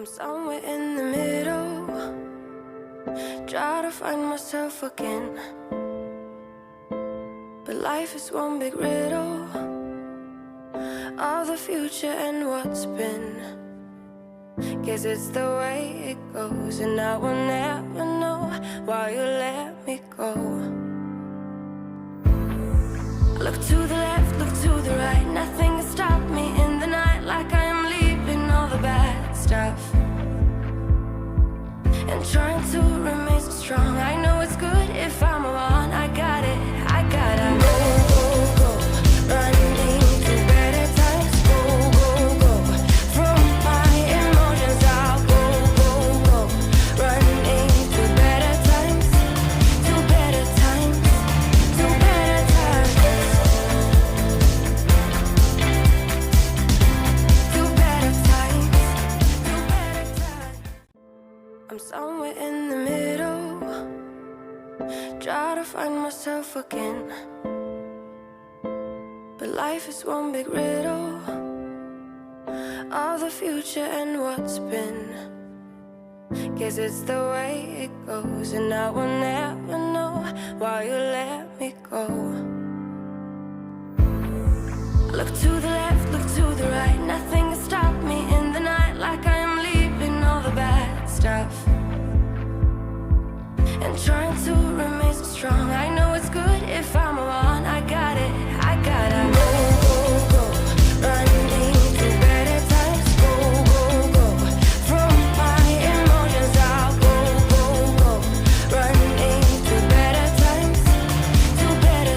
somewhere in the middle, try to find myself again. But life is one big riddle of the future and what's been. Guess it's the way it goes, and I will never know why you let me go. Look to the left, look to the right, nothing can stop me in the night, like I am leaving all the bad stuff and trying to remain so strong. I know it's good if I'm wrong. I got it, I gotta go, go, go, running to better times. Go, go, go, from my emotions I'll go, go, go, running to better times, to better times, to better times, to better times, to better times. I'm somewhere in the middle, try to find myself again. But life is one big riddle of the future and what's been. Guess it's the way it goes, and I will never know why you let me go. Look to the left, look to the right, nothing can stop me in the night, like I am leaving all the bad stuff and trying to remain so strong. I know it's good if I'm wrong. I got it, I gotta go, go, go, running to better times. Go, go, go, from my emotions I'll go, go, go, running to better times, to better.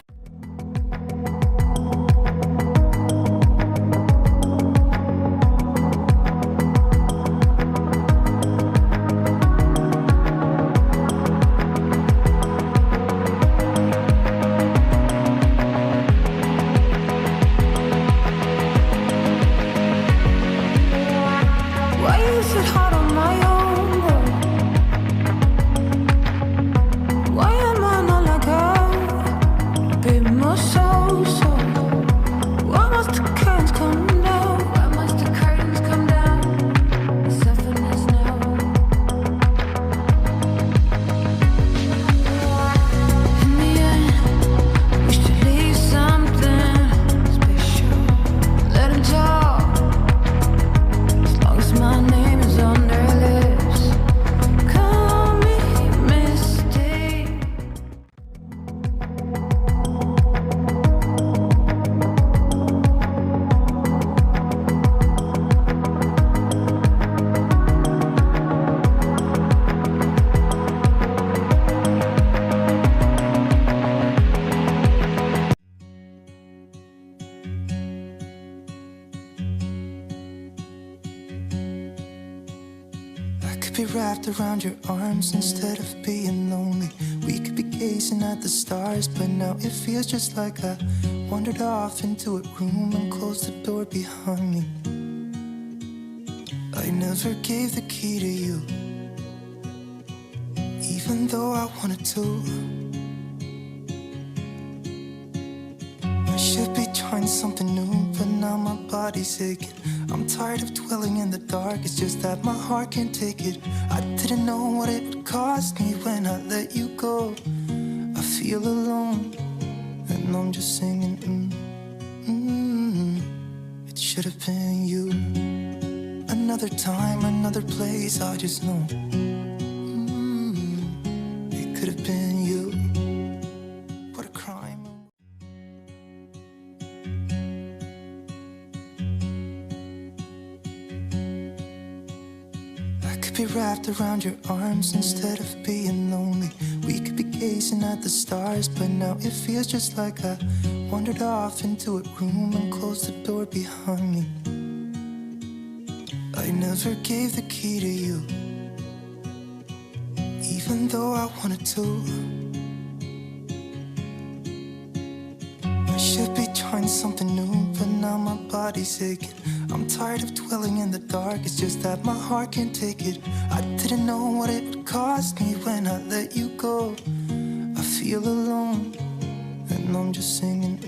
Why is it hard on my own? Why am I not like her? Be more so. Why must the curtains come down? Why must the curtains come down? Soften us now. In the end, we should leave something special. Let him talk. As long as my name is on their lips, call me Misty. I could be wrapped around your arms instead of being lonely. We could be gazing at the stars, but now it feels just like I wandered off into a room and closed the door behind me. I never gave the key to you, even though I wanted to. I should be trying something new, but now my body's aching. I'm tired of dwelling in the dark, it's just that my heart can't take it. I didn't know what it would cost me when I let you go. I feel alone, and I'm just singing, It should have been you. Another time, another place, I just know. It could have been you. What a crime. I could be wrapped around your arms instead of being lonely. We could be gazing at the stars, but now it feels just like I wandered off into a room and closed the door behind me. I never gave the key to you, even though I wanted to. I should be trying something new, but now my body's aching. I'm tired of dwelling in the dark, it's just that my heart can't take it. I didn't know what it would cost me when I let you go. I feel alone, and I'm just singing,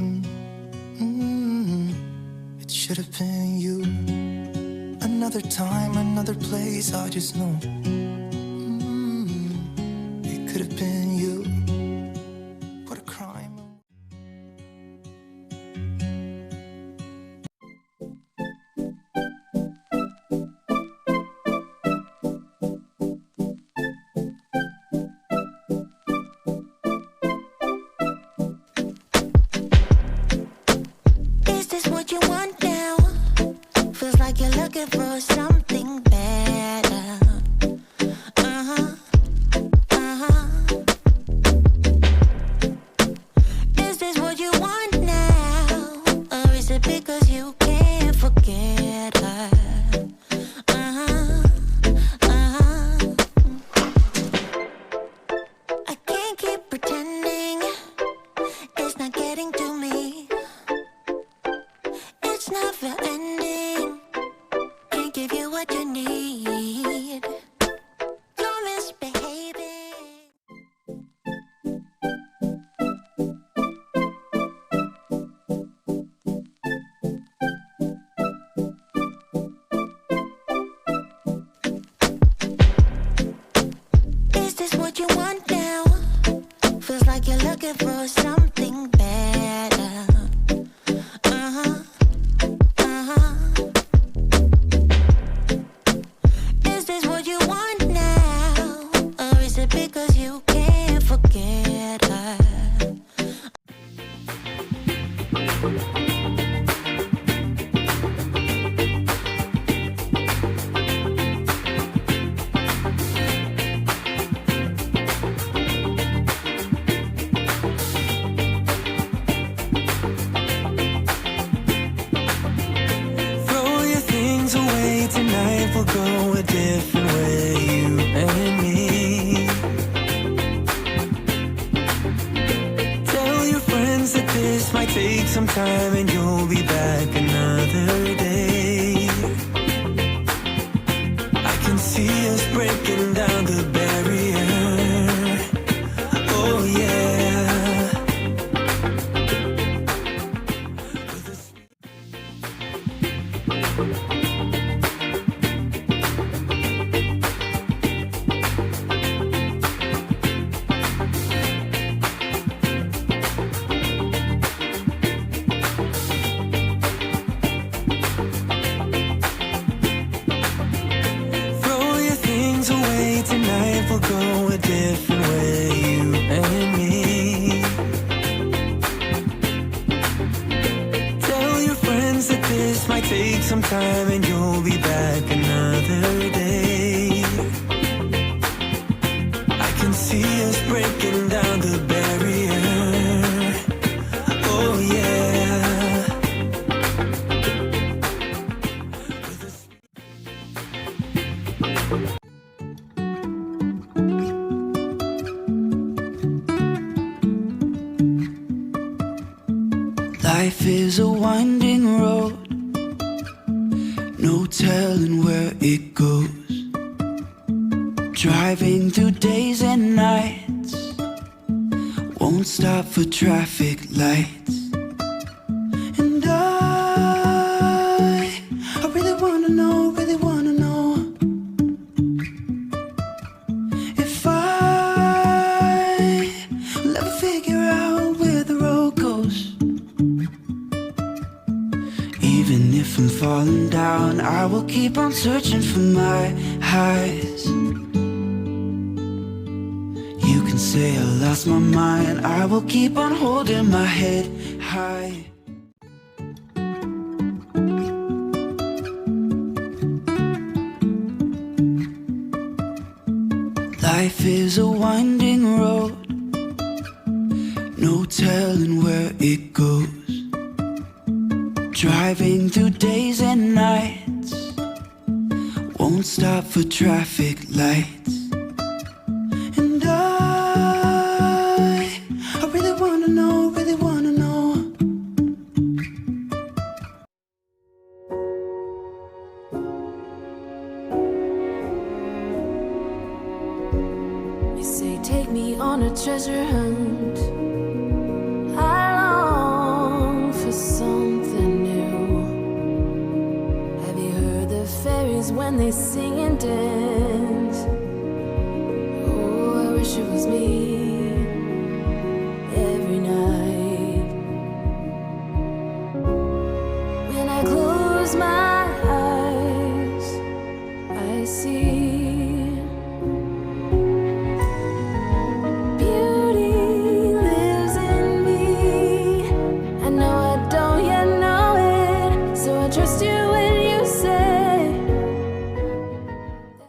It should have been you. another time, another place. I just know it could have been you. What a crime. Is this what you want now? Feels like you're looking for something better. Uh-huh, uh-huh. Is this what you want now? Or is it because you can't forget her? Uh-huh, uh-huh. I can't keep pretending it's not getting to me. It's never ending. Can't give you what you need. You're misbehaving. Is this what you want now? Feels like you're looking for something better. Uh-huh, uh-huh. Is this what you want now? Or is it because you can't forget her? Throw your things away tonight. We'll go a different way, you and me. Tell your friends that this might take some time and you'll be back another day. I can see us breaking down the barrier. Oh yeah. Throw your things away tonight. We'll go a different way, you and me. Tell your friends that this might take some time and you'll be back another day. I can see us breaking down the barrier. Oh yeah. Life is a winding road, no telling where it goes. Driving through days and nights, won't stop for traffic lights. And I really wanna know if I'll ever figure out where the road goes. Even if I'm falling down, I will keep on searching for my highs. You can say I lost my mind, I will keep on holding my head high. Life is a winding road, no telling where it goes. Driving through days and nights, won't stop for traffic lights. And I really wanna know. You say take me on a treasure hunt. I long for something new. Have you heard the fairy is when they sing and dance. Oh, I wish it was me.